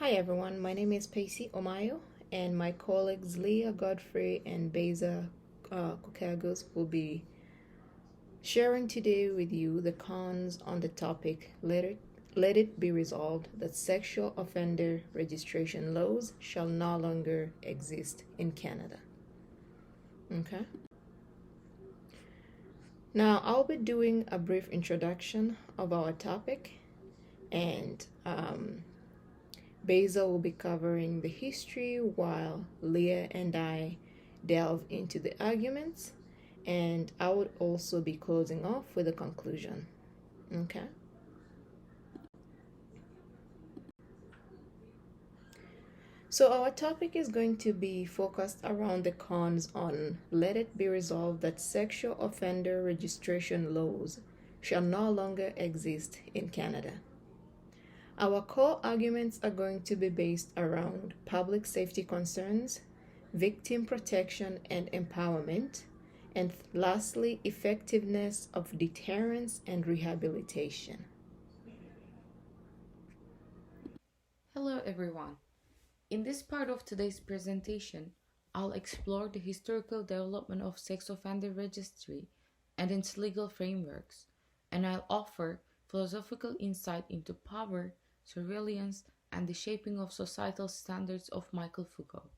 Hi everyone, my name is Pacey Omayo, and my colleagues Leah Godfrey and Beza Kokagos will be sharing today with you the cons on the topic let it be resolved that sexual offender registration laws shall no longer exist in Canada. Okay. Now I'll be doing a brief introduction of our topic, and Beza will be covering the history while Leah and I delve into the arguments, and I would also be closing off with a conclusion. Okay? So, our topic is going to be focused around the cons on let it be resolved that sexual offender registration laws shall no longer exist in Canada. Our core arguments are going to be based around public safety concerns, victim protection and empowerment, and lastly, effectiveness of deterrence and rehabilitation. Hello everyone. In this part of today's presentation, I'll explore the historical development of sex offender registry and its legal frameworks, and I'll offer philosophical insight into power, surveillance, and the shaping of societal standards of Michael Foucault.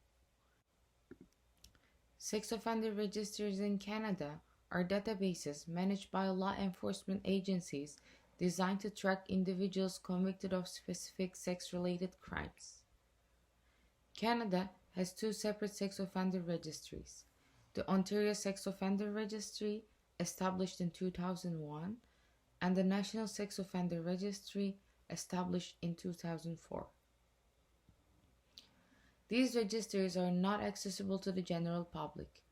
Sex offender registries in Canada are databases managed by law enforcement agencies designed to track individuals convicted of specific sex related crimes. Canada has two separate sex offender registries: the Ontario Sex Offender Registry, established in 2001, and the National Sex Offender Registry, established in 2004. These registries are not accessible to the general public.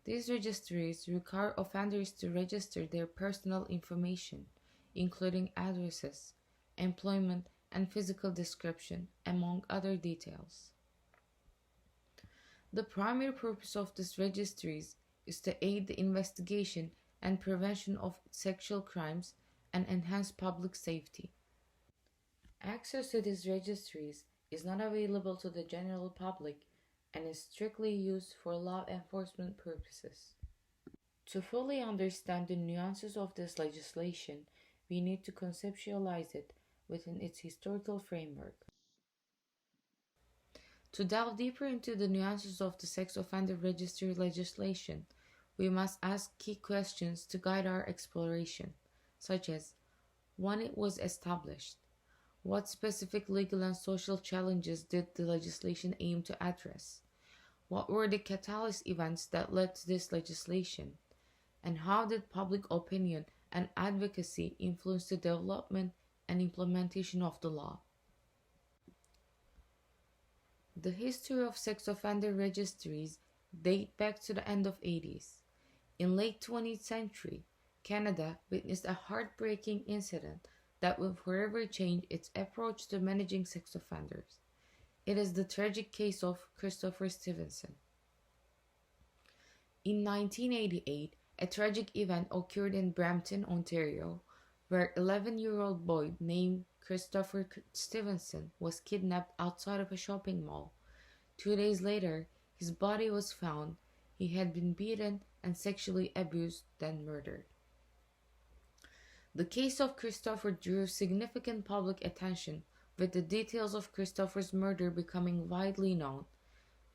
These registries require offenders to register their personal information, including addresses, employment, and physical description, among other details. The primary purpose of these registries is to aid the investigation and prevention of sexual crimes and enhance public safety. Access to these registries is not available to the general public and is strictly used for law enforcement purposes. To fully understand the nuances of this legislation, we need to conceptualize it within its historical framework. To delve deeper into the nuances of the sex offender registry legislation, we must ask key questions to guide our exploration, such as when it was established, what specific legal and social challenges did the legislation aim to address, what were the catalyst events that led to this legislation, and how did public opinion and advocacy influence the development and implementation of the law. The history of sex offender registries date back to the end of 80s. In late 20th century, Canada witnessed a heartbreaking incident that will forever change its approach to managing sex offenders. It is the tragic case of Christopher Stevenson. In 1988, a tragic event occurred in Brampton, Ontario, where 11-year-old boy named Christopher Stevenson was kidnapped outside of a shopping mall. 2 days later, his body was found. He had been beaten and sexually abused, then murdered. The case of Christopher drew significant public attention, with the details of Christopher's murder becoming widely known.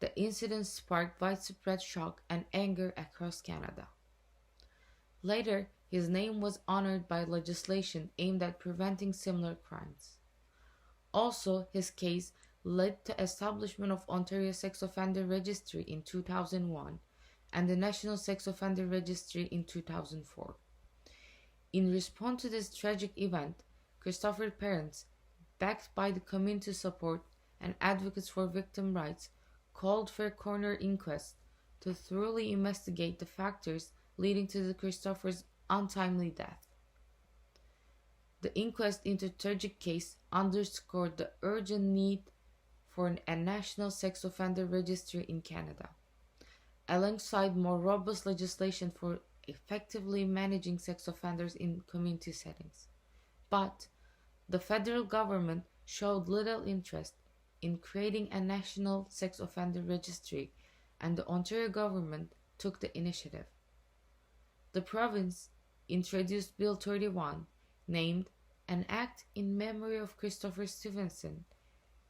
The incident sparked widespread shock and anger across Canada. Later, his name was honored by legislation aimed at preventing similar crimes. Also, his case led to establishment of Ontario Sex Offender Registry in 2001 and the National Sex Offender Registry in 2004. In response to this tragic event, Christopher's parents, backed by the community support and advocates for victim rights, called for a coroner inquest to thoroughly investigate the factors leading to the Christopher's untimely death. The inquest into the tragic case underscored the urgent need for a national sex offender registry in Canada, alongside more robust legislation for effectively managing sex offenders in community settings. But the federal government showed little interest, in creating a national sex offender registry, and the Ontario government took the initiative. The province introduced Bill 31, named An Act in Memory of Christopher Stevenson,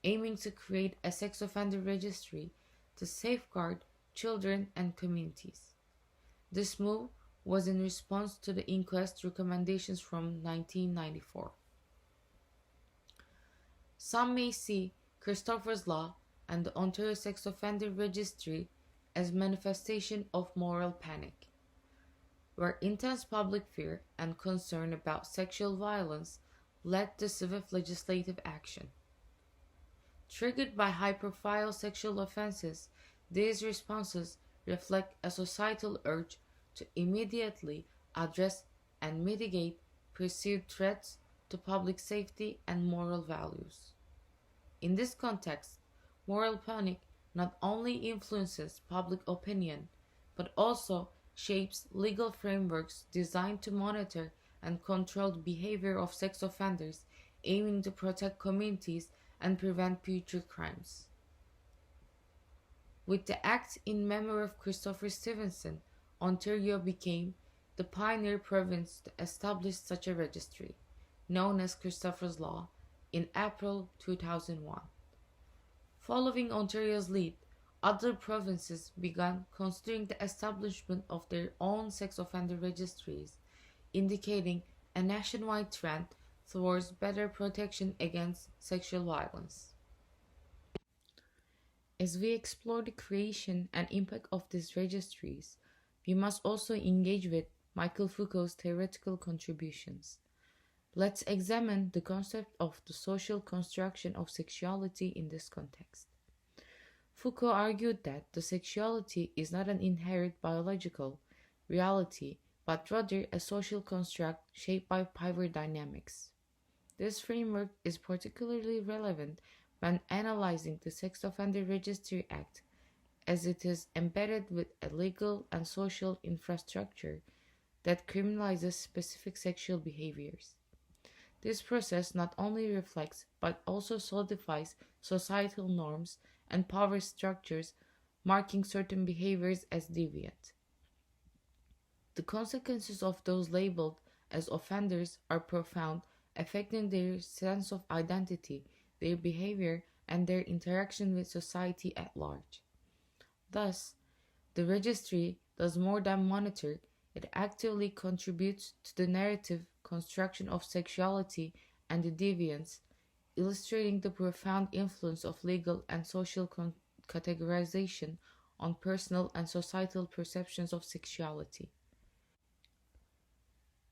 aiming to create a sex offender registry to safeguard children and communities. This move was in response to the inquest recommendations from 1994. Some may see Christopher's Law and the Ontario Sex Offender Registry as manifestation of moral panic, where intense public fear and concern about sexual violence led to swift legislative action. Triggered by high-profile sexual offenses, these responses reflect a societal urge to immediately address and mitigate perceived threats to public safety and moral values. In this context, moral panic not only influences public opinion, but also shapes legal frameworks designed to monitor and control the behavior of sex offenders, aiming to protect communities and prevent future crimes. With the Act in memory of Christopher Stevenson, Ontario became the pioneer province to establish such a registry, known as Christopher's Law, in April 2001. Following Ontario's lead, other provinces began considering the establishment of their own sex offender registries, indicating a nationwide trend towards better protection against sexual violence. As we explore the creation and impact of these registries, we must also engage with Michael Foucault's theoretical contributions. Let's examine the concept of the social construction of sexuality in this context. Foucault argued that the sexuality is not an inherent biological reality, but rather a social construct shaped by power dynamics. This framework is particularly relevant when analyzing the Sex Offender Registry Act, as it is embedded with a legal and social infrastructure that criminalizes specific sexual behaviors. This process not only reflects but also solidifies societal norms and power structures, marking certain behaviors as deviant. The consequences of those labeled as offenders are profound, affecting their sense of identity, their behavior, and their interaction with society at large. Thus, the registry does more than monitor, it actively contributes to the narrative construction of sexuality and the deviance, illustrating the profound influence of legal and social categorization on personal and societal perceptions of sexuality.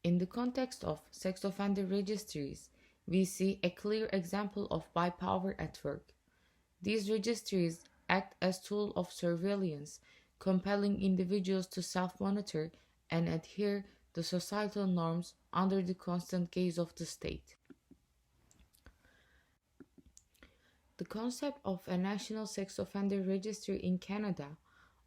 In the context of sex offender registries, we see a clear example of bipower at work. These registries act as tools of surveillance, compelling individuals to self-monitor and adhere to societal norms under the constant gaze of the state. The concept of a national sex offender registry in Canada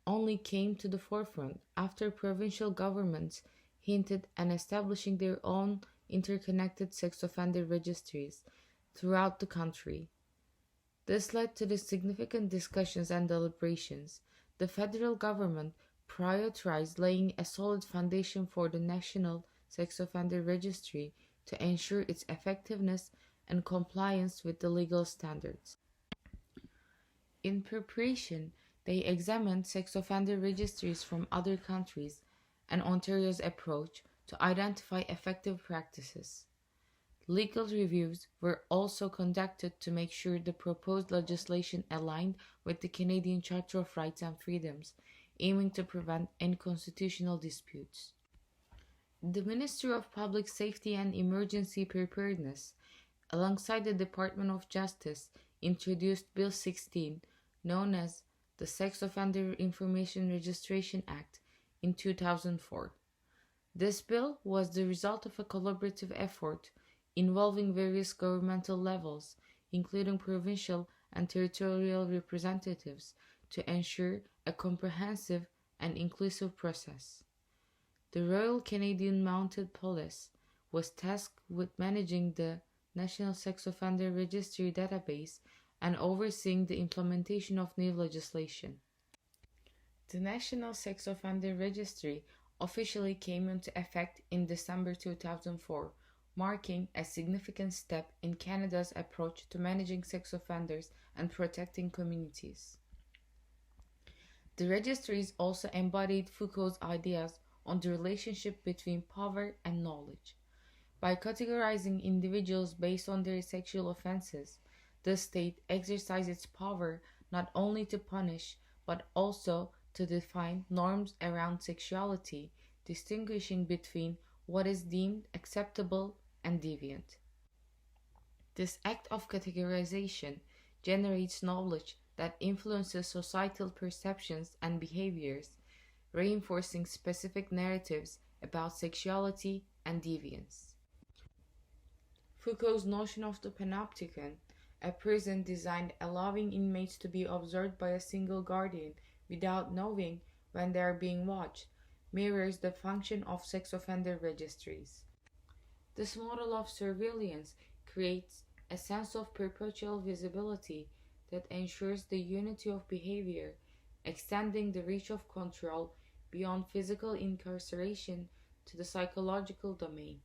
only came to the forefront after provincial governments hinted at establishing their own interconnected sex offender registries throughout the country. This led to the significant discussions and deliberations. The federal government prioritized laying a solid foundation for the National Sex Offender Registry to ensure its effectiveness and compliance with the legal standards. In preparation, they examined sex offender registries from other countries and Ontario's approach to identify effective practices. Legal reviews were also conducted to make sure the proposed legislation aligned with the Canadian Charter of Rights and Freedoms, aiming to prevent any constitutional disputes. The Ministry of Public Safety and Emergency Preparedness, alongside the Department of Justice, introduced Bill 16, known as the Sex Offender Information Registration Act, in 2004. This bill was the result of a collaborative effort involving various governmental levels, including provincial and territorial representatives, to ensure a comprehensive and inclusive process. The Royal Canadian Mounted Police was tasked with managing the National Sex Offender Registry database and overseeing the implementation of new legislation. The National Sex Offender Registry officially came into effect in December 2004, marking a significant step in Canada's approach to managing sex offenders and protecting communities. The registries also embodied Foucault's ideas on the relationship between power and knowledge. By categorizing individuals based on their sexual offenses, the state exercised its power not only to punish but also to define norms around sexuality, distinguishing between what is deemed acceptable and deviant. This act of categorization generates knowledge that influences societal perceptions and behaviors, reinforcing specific narratives about sexuality and deviance. Foucault's notion of the panopticon, a prison designed allowing inmates to be observed by a single guardian without knowing when they are being watched, mirrors the function of sex offender registries. This model of surveillance creates a sense of perpetual visibility that ensures the unity of behavior, extending the reach of control beyond physical incarceration to the psychological domain.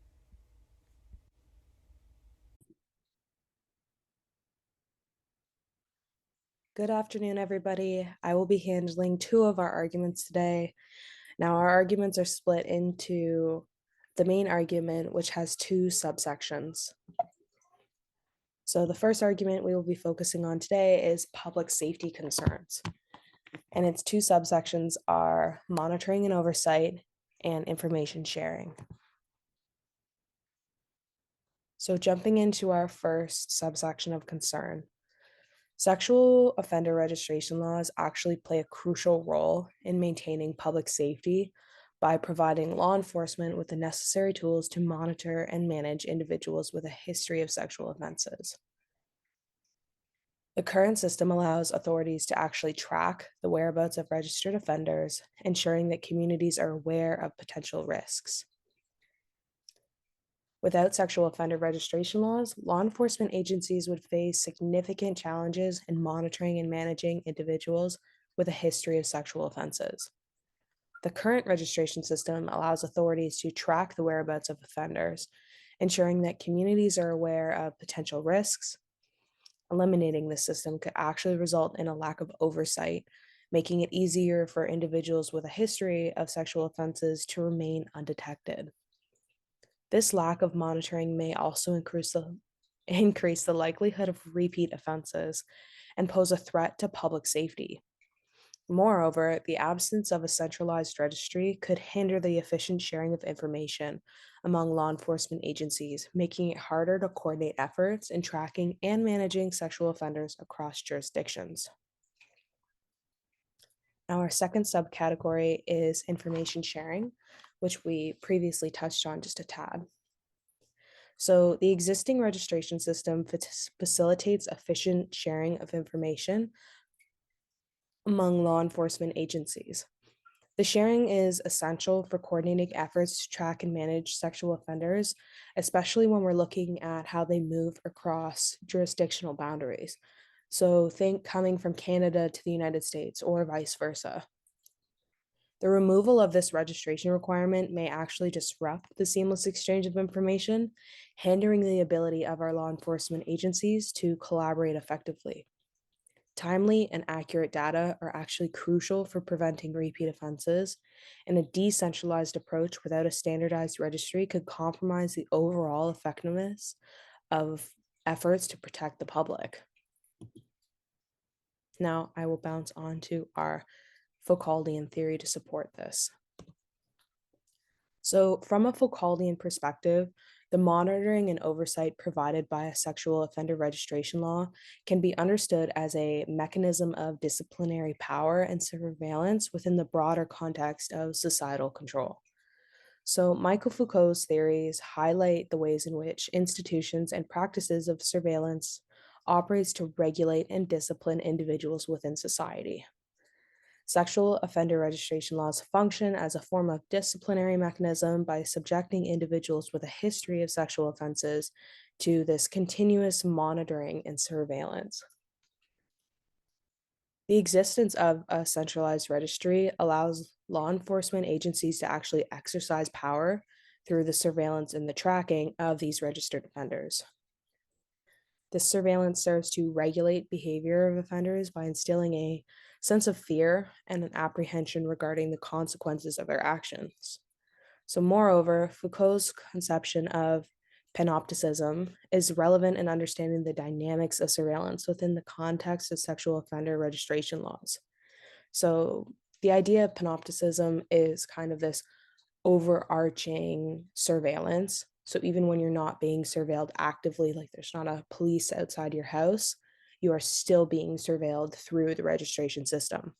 Good afternoon, everybody. I will be handling two of our arguments today. Now, our arguments are split into the main argument, which has two subsections. So the first argument we will be focusing on today is public safety concerns. And its two subsections are monitoring and oversight and information sharing. So jumping into our first subsection of concern, sexual offender registration laws actually play a crucial role in maintaining public safety by providing law enforcement with the necessary tools to monitor and manage individuals with a history of sexual offenses. The current system allows authorities to actually track the whereabouts of registered offenders, ensuring that communities are aware of potential risks. Without sexual offender registration laws, law enforcement agencies would face significant challenges in monitoring and managing individuals with a history of sexual offenses. The current registration system allows authorities to track the whereabouts of offenders, ensuring that communities are aware of potential risks. Eliminating this system could actually result in a lack of oversight, making it easier for individuals with a history of sexual offenses to remain undetected. This lack of monitoring may also increase the likelihood of repeat offenses and pose a threat to public safety. Moreover, the absence of a centralized registry could hinder the efficient sharing of information among law enforcement agencies, making it harder to coordinate efforts in tracking and managing sexual offenders across jurisdictions. Now, our second subcategory is information sharing, which we previously touched on just a tad. So the existing registration system facilitates efficient sharing of information among law enforcement agencies. The sharing is essential for coordinating efforts to track and manage sexual offenders, especially when we're looking at how they move across jurisdictional boundaries. So think coming from Canada to the United States or vice versa. The removal of this registration requirement may actually disrupt the seamless exchange of information, hindering the ability of our law enforcement agencies to collaborate effectively. Timely and accurate data are actually crucial for preventing repeat offenses, and a decentralized approach without a standardized registry could compromise the overall effectiveness of efforts to protect the public. Now I will bounce on to our Foucauldian theory to support this. So, from a Foucauldian perspective, the monitoring and oversight provided by a sexual offender registration law can be understood as a mechanism of disciplinary power and surveillance within the broader context of societal control. So, Michael Foucault's theories highlight the ways in which institutions and practices of surveillance operates to regulate and discipline individuals within society. Sexual offender registration laws function as a form of disciplinary mechanism by subjecting individuals with a history of sexual offenses to this continuous monitoring and surveillance. The existence of a centralized registry allows law enforcement agencies to actually exercise power through the surveillance and the tracking of these registered offenders. This surveillance serves to regulate behavior of offenders by instilling a sense of fear and an apprehension regarding the consequences of their actions. So, moreover, Foucault's conception of panopticism is relevant in understanding the dynamics of surveillance within the context of sexual offender registration laws. So, the idea of panopticism is kind of this overarching surveillance. So, even when you're not being surveilled actively, like there's not a police outside your house, you are still being surveilled through the registration system.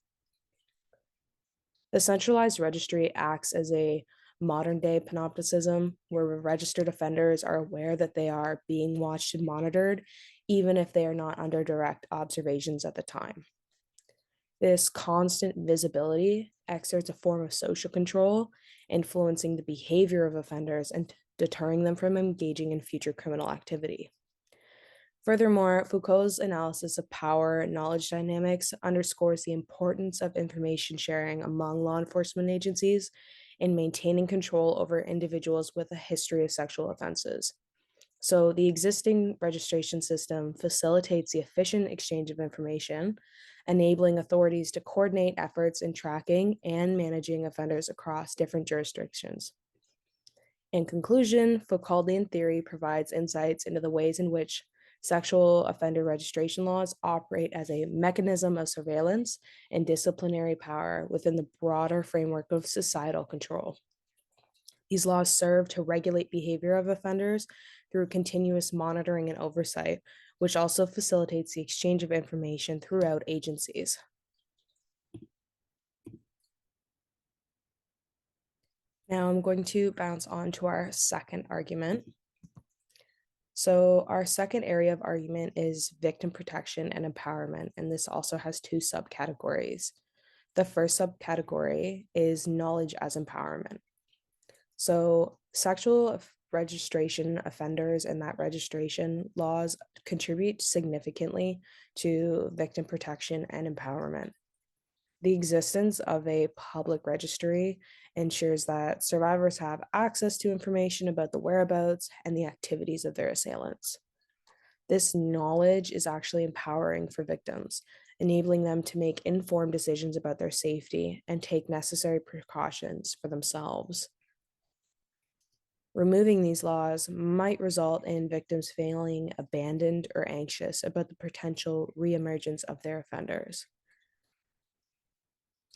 The centralized registry acts as a modern day panopticism where registered offenders are aware that they are being watched and monitored, even if they are not under direct observations at the time. This constant visibility exerts a form of social control, influencing the behavior of offenders and deterring them from engaging in future criminal activity. Furthermore, Foucault's analysis of power and knowledge dynamics underscores the importance of information sharing among law enforcement agencies in maintaining control over individuals with a history of sexual offenses. So, the existing registration system facilitates the efficient exchange of information, enabling authorities to coordinate efforts in tracking and managing offenders across different jurisdictions. In conclusion, Foucauldian theory provides insights into the ways in which sexual offender registration laws operate as a mechanism of surveillance and disciplinary power within the broader framework of societal control. These laws serve to regulate behavior of offenders through continuous monitoring and oversight, which also facilitates the exchange of information throughout agencies. Now I'm going to bounce on to our second argument. So, our second area of argument is victim protection and empowerment, and this also has two subcategories. The first subcategory is knowledge as empowerment. So, registration offenders and that registration laws contribute significantly to victim protection and empowerment. The existence of a public registry ensures that survivors have access to information about the whereabouts and the activities of their assailants. This knowledge is actually empowering for victims, enabling them to make informed decisions about their safety and take necessary precautions for themselves. Removing these laws might result in victims feeling abandoned or anxious about the potential reemergence of their offenders.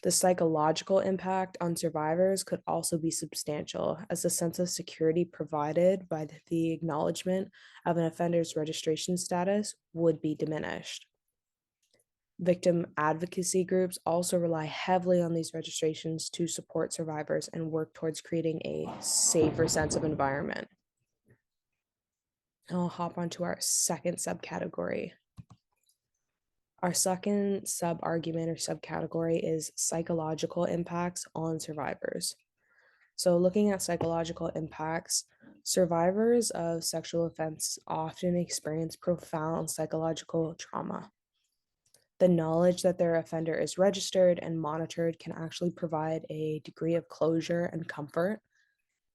The psychological impact on survivors could also be substantial, as the sense of security provided by the acknowledgement of an offender's registration status would be diminished. Victim advocacy groups also rely heavily on these registrations to support survivors and work towards creating a safer sense of environment. I'll hop onto our second subcategory. Our second sub-argument or subcategory is psychological impacts on survivors. So, looking at psychological impacts, survivors of sexual offense often experience profound psychological trauma. The knowledge that their offender is registered and monitored can actually provide a degree of closure and comfort,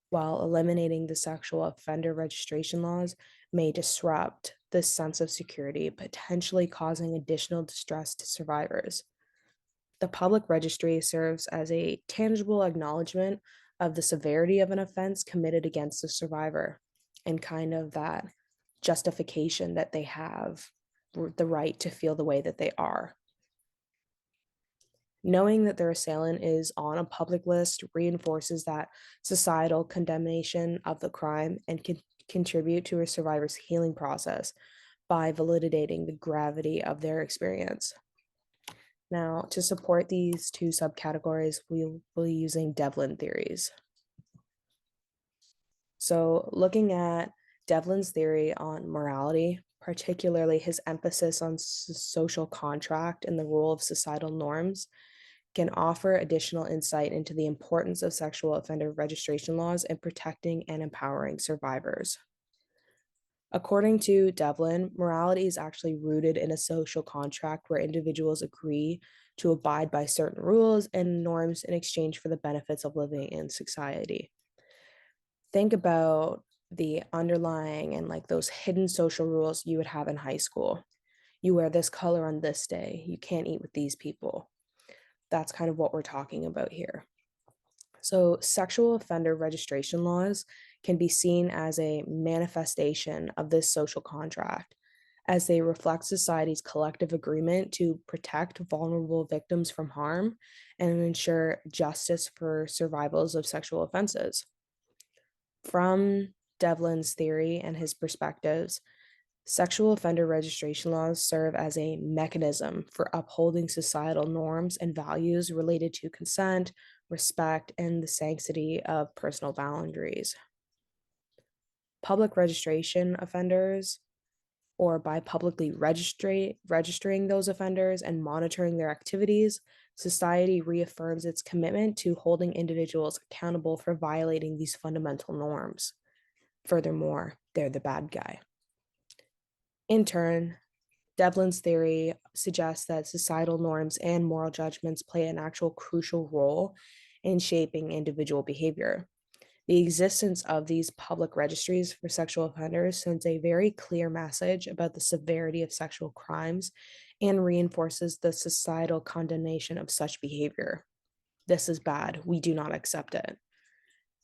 while eliminating the sexual offender registration laws may disrupt this sense of security, potentially causing additional distress to survivors. The public registry serves as a tangible acknowledgement of the severity of an offense committed against the survivor and kind of that justification that they have the right to feel the way that they are. Knowing that their assailant is on a public list reinforces that societal condemnation of the crime and can contribute to a survivor's healing process by validating the gravity of their experience. Now, to support these two subcategories, we'll be using Devlin theories. So, looking at Devlin's theory on morality, particularly his emphasis on social contract and the role of societal norms, can offer additional insight into the importance of sexual offender registration laws in protecting and empowering survivors. According to Devlin, morality is actually rooted in a social contract where individuals agree to abide by certain rules and norms in exchange for the benefits of living in society. Think about the underlying and like those hidden social rules you would have in high school. You wear this color on this day, you can't eat with these people. That's kind of what we're talking about here. So, sexual offender registration laws can be seen as a manifestation of this social contract, as they reflect society's collective agreement to protect vulnerable victims from harm and ensure justice for survivors of sexual offenses. From Devlin's theory and his perspectives, sexual offender registration laws serve as a mechanism for upholding societal norms and values related to consent, respect, and the sanctity of personal boundaries. Public registration offenders, or by publicly registering those offenders and monitoring their activities, society reaffirms its commitment to holding individuals accountable for violating these fundamental norms. Furthermore, they're the bad guy. In turn, Devlin's theory suggests that societal norms and moral judgments play an actual crucial role in shaping individual behavior. The existence of these public registries for sexual offenders sends a very clear message about the severity of sexual crimes and reinforces the societal condemnation of such behavior. This is bad. We do not accept it.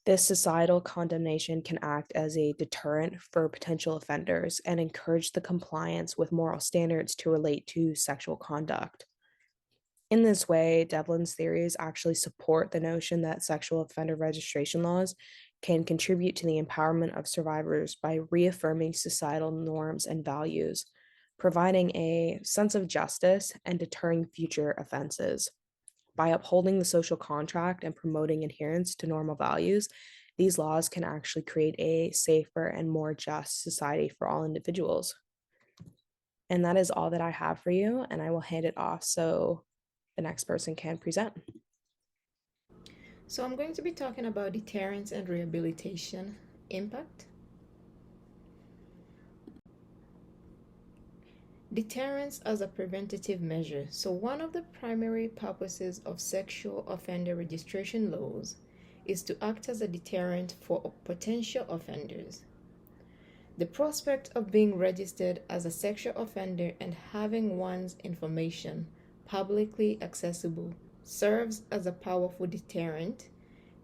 This societal condemnation can act as a deterrent for potential offenders and encourage the compliance with moral standards to relate to sexual conduct. In this way, Devlin's theories actually support the notion that sexual offender registration laws can contribute to the empowerment of survivors by reaffirming societal norms and values, providing a sense of justice and deterring future offenses. By upholding the social contract and promoting adherence to normal values, these laws can actually create a safer and more just society for all individuals. And that is all that I have for you, and I will hand it off so the next person can present. So, I'm going to be talking about deterrence and rehabilitation impact. Deterrence as a preventative measure. So, one of the primary purposes of sexual offender registration laws is to act as a deterrent for potential offenders. The prospect of being registered as a sexual offender and having one's information publicly accessible serves as a powerful deterrent,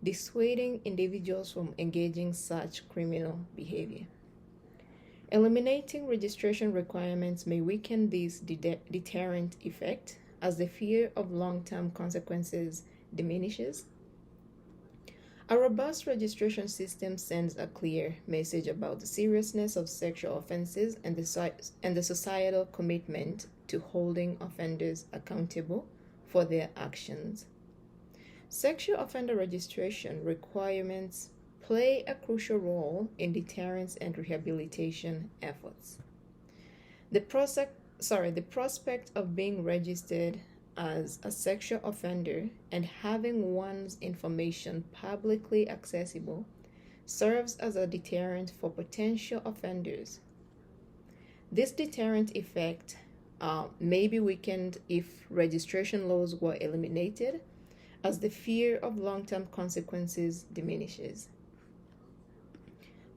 dissuading individuals from engaging such criminal behavior. Eliminating registration requirements may weaken this deterrent effect as the fear of long-term consequences diminishes. A robust registration system sends a clear message about the seriousness of sexual offenses and the societal commitment to holding offenders accountable for their actions. Sexual offender registration requirements play a crucial role in deterrence and rehabilitation efforts. The prospect of being registered as a sexual offender and having one's information publicly accessible serves as a deterrent for potential offenders. This deterrent effect may be weakened if registration laws were eliminated, as the fear of long-term consequences diminishes.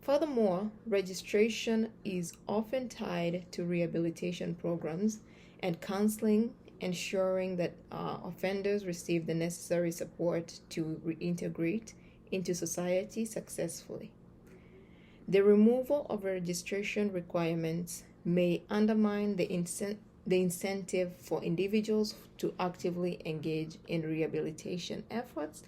Furthermore, registration is often tied to rehabilitation programs and counseling, ensuring that offenders receive the necessary support to reintegrate into society successfully. The removal of registration requirements may undermine the incentive for individuals to actively engage in rehabilitation efforts,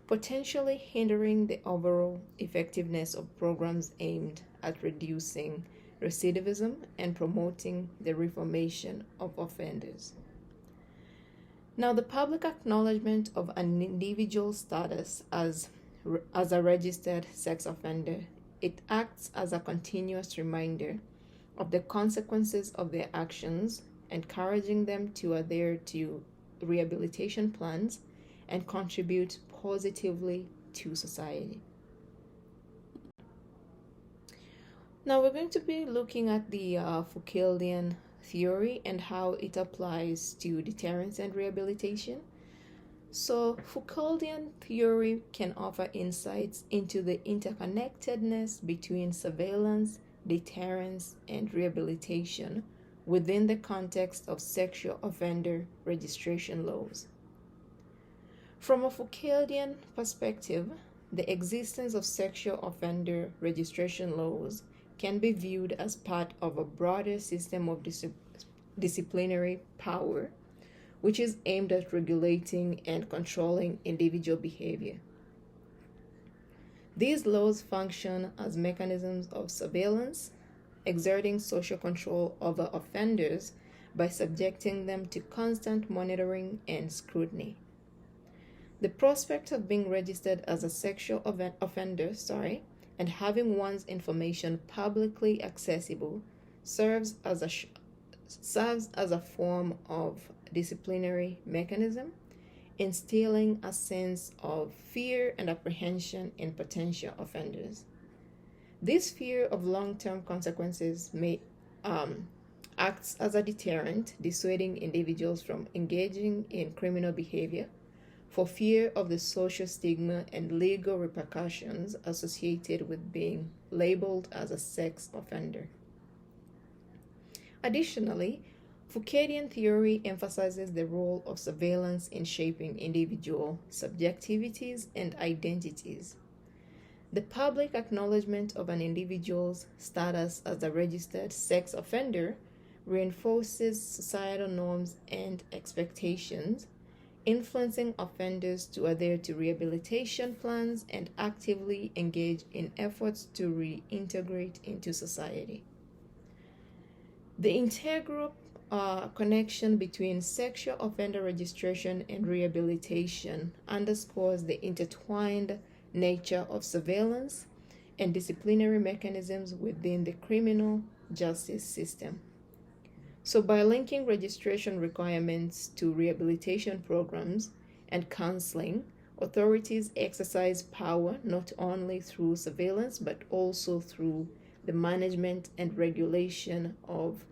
potentially hindering the overall effectiveness of programs aimed at reducing recidivism and promoting the reformation of offenders. Now, the public acknowledgement of an individual's status as a registered sex offender, it acts as a continuous reminder of the consequences of their actions, encouraging them to adhere to rehabilitation plans and contribute positively to society. Now we're going to be looking at the Foucauldian theory and how it applies to deterrence and rehabilitation. So, Foucauldian theory can offer insights into the interconnectedness between surveillance, deterrence, and rehabilitation within the context of sexual offender registration laws. From a Foucauldian perspective, the existence of sexual offender registration laws can be viewed as part of a broader system of disciplinary power, which is aimed at regulating and controlling individual behavior. These laws function as mechanisms of surveillance, exerting social control over offenders by subjecting them to constant monitoring and scrutiny. The prospect of being registered as a sexual offender, and having one's information publicly accessible serves as a form of disciplinary mechanism, instilling a sense of fear and apprehension in potential offenders. This fear of long-term consequences may acts as a deterrent, dissuading individuals from engaging in criminal behavior for fear of the social stigma and legal repercussions associated with being labeled as a sex offender. Additionally, Foucauldian theory emphasizes the role of surveillance in shaping individual subjectivities and identities. The public acknowledgement of an individual's status as a registered sex offender reinforces societal norms and expectations, influencing offenders to adhere to rehabilitation plans and actively engage in efforts to reintegrate into society. The integral connection between sexual offender registration and rehabilitation underscores the intertwined nature of surveillance and disciplinary mechanisms within the criminal justice system. So, by linking registration requirements to rehabilitation programs and counseling, authorities exercise power not only through surveillance but also through the management and regulation of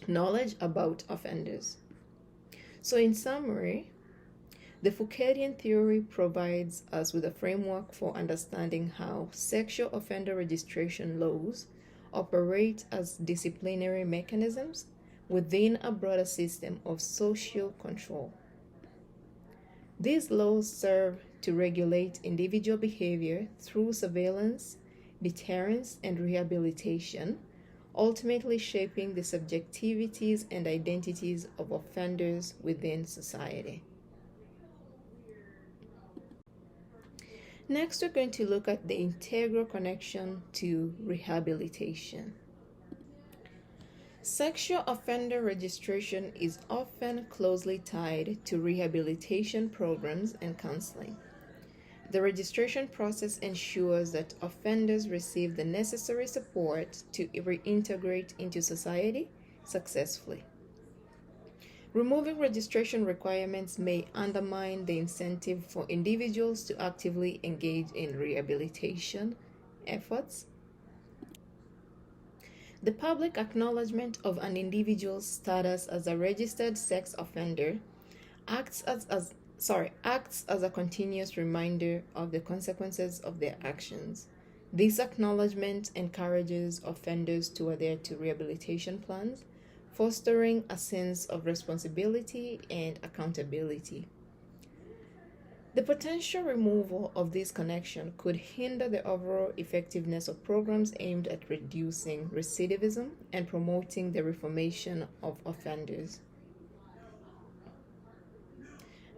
knowledge about offenders. So, in summary, the Foucauldian theory provides us with a framework for understanding how sexual offender registration laws operate as disciplinary mechanisms within a broader system of social control. These laws serve to regulate individual behavior through surveillance, deterrence, and rehabilitation, ultimately shaping the subjectivities and identities of offenders within society. Next, we're going to look at the integral connection to rehabilitation. Sexual offender registration is often closely tied to rehabilitation programs and counseling. The registration process ensures that offenders receive the necessary support to reintegrate into society successfully. Removing registration requirements may undermine the incentive for individuals to actively engage in rehabilitation efforts. The public acknowledgement of an individual's status as a registered sex offender acts as a continuous reminder of the consequences of their actions. This acknowledgement encourages offenders to adhere to rehabilitation plans, fostering a sense of responsibility and accountability. The potential removal of this connection could hinder the overall effectiveness of programs aimed at reducing recidivism and promoting the reformation of offenders.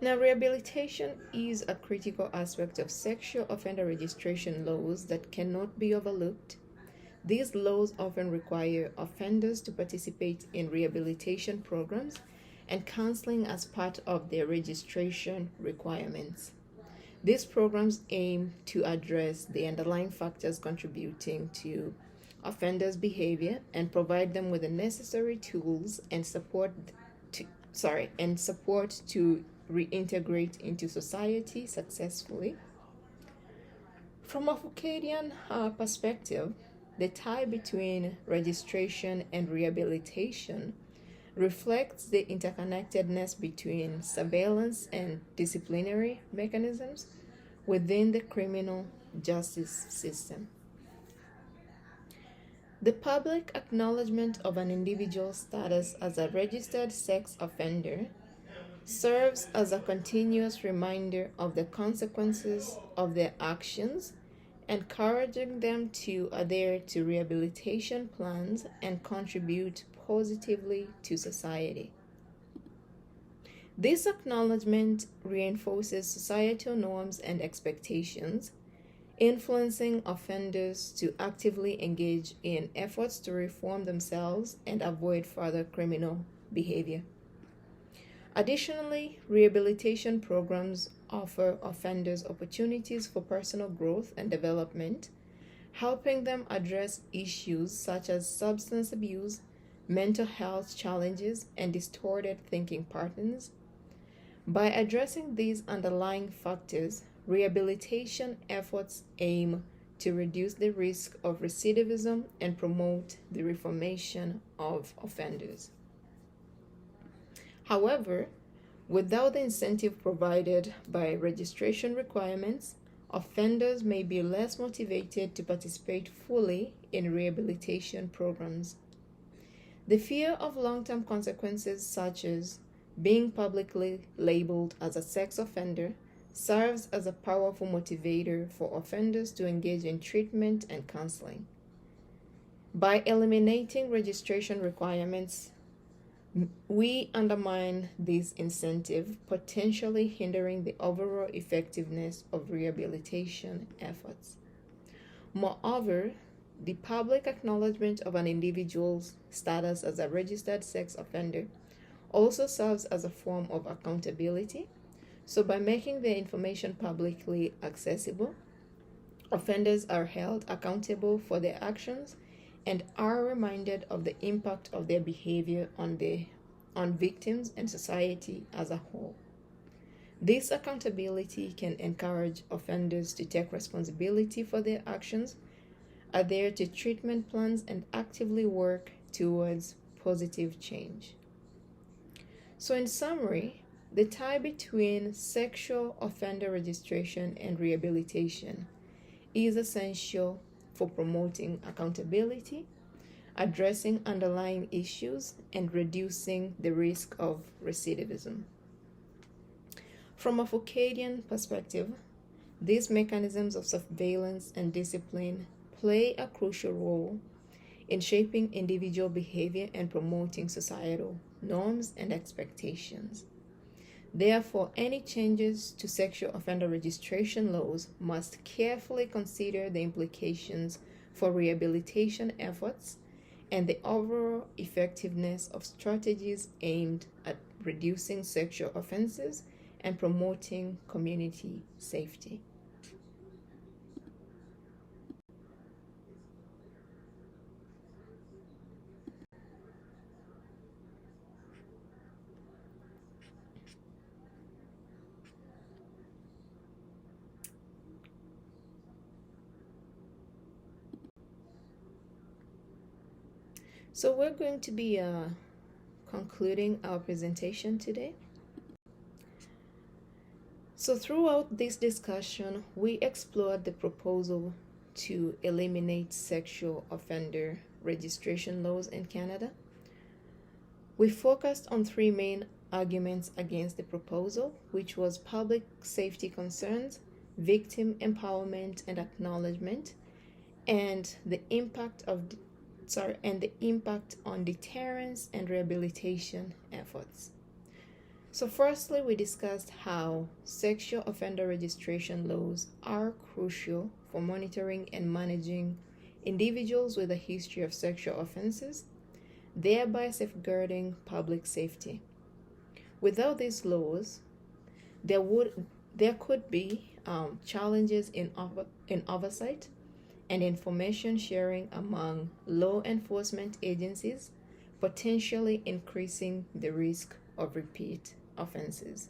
Now, rehabilitation is a critical aspect of sexual offender registration laws that cannot be overlooked. These laws often require offenders to participate in rehabilitation programs and counseling as part of their registration requirements. These programs aim to address the underlying factors contributing to offenders' behavior and provide them with the necessary tools and support to reintegrate into society successfully. From a Foucauldian perspective, the tie between registration and rehabilitation reflects the interconnectedness between surveillance and disciplinary mechanisms within the criminal justice system. The public acknowledgement of an individual's status as a registered sex offender serves as a continuous reminder of the consequences of their actions, encouraging them to adhere to rehabilitation plans and contribute positively to society. This acknowledgement reinforces societal norms and expectations, influencing offenders to actively engage in efforts to reform themselves and avoid further criminal behavior. Additionally, rehabilitation programs offer offenders opportunities for personal growth and development, helping them address issues such as substance abuse, mental health challenges, and distorted thinking patterns. By addressing these underlying factors, rehabilitation efforts aim to reduce the risk of recidivism and promote the reformation of offenders. However, without the incentive provided by registration requirements, offenders may be less motivated to participate fully in rehabilitation programs. The fear of long-term consequences, such as being publicly labeled as a sex offender, serves as a powerful motivator for offenders to engage in treatment and counseling. By eliminating registration requirements, we undermine this incentive, potentially hindering the overall effectiveness of rehabilitation efforts. Moreover, the public acknowledgement of an individual's status as a registered sex offender also serves as a form of accountability. So, by making the information publicly accessible, offenders are held accountable for their actions and are reminded of the impact of their behavior on victims and society as a whole. This accountability can encourage offenders to take responsibility for their actions, adhere to treatment plans, and actively work towards positive change. So, in summary, the tie between sexual offender registration and rehabilitation is essential for promoting accountability, addressing underlying issues, and reducing the risk of recidivism. From a Foucauldian perspective, these mechanisms of surveillance and discipline play a crucial role in shaping individual behavior and promoting societal norms and expectations. Therefore, any changes to sexual offender registration laws must carefully consider the implications for rehabilitation efforts and the overall effectiveness of strategies aimed at reducing sexual offenses and promoting community safety. So we're going to be concluding our presentation today. So throughout this discussion, we explored the proposal to eliminate sexual offender registration laws in Canada. We focused on three main arguments against the proposal, which was public safety concerns, victim empowerment and acknowledgement, and the impact on deterrence and rehabilitation efforts. So firstly, we discussed how sexual offender registration laws are crucial for monitoring and managing individuals with a history of sexual offenses, thereby safeguarding public safety. Without these laws, there could be challenges in oversight and information sharing among law enforcement agencies, potentially increasing the risk of repeat offenses.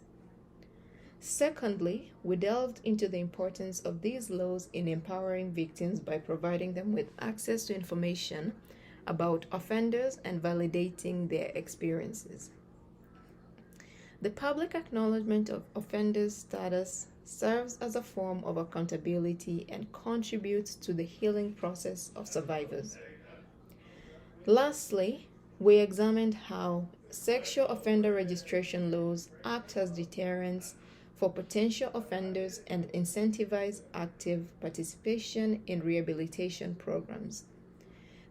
Secondly, we delved into the importance of these laws in empowering victims by providing them with access to information about offenders and validating their experiences. The public acknowledgement of offenders' status serves as a form of accountability and contributes to the healing process of survivors. Lastly, we examined how sexual offender registration laws act as deterrents for potential offenders and incentivize active participation in rehabilitation programs.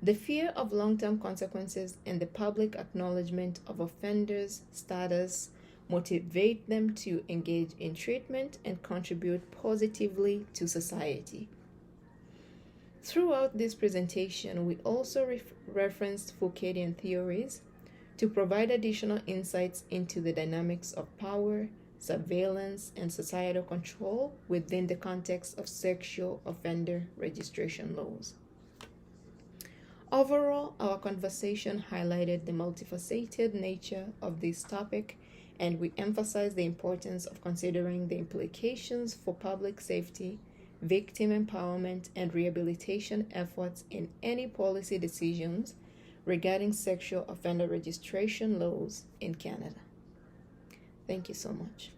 The fear of long-term consequences and the public acknowledgement of offenders' status motivate them to engage in treatment and contribute positively to society. Throughout this presentation, we also referenced Foucauldian theories to provide additional insights into the dynamics of power, surveillance, and societal control within the context of sexual offender registration laws. Overall, our conversation highlighted the multifaceted nature of this topic, and we emphasized the importance of considering the implications for public safety, victim empowerment, and rehabilitation efforts in any policy decisions regarding sexual offender registration laws in Canada. Thank you so much.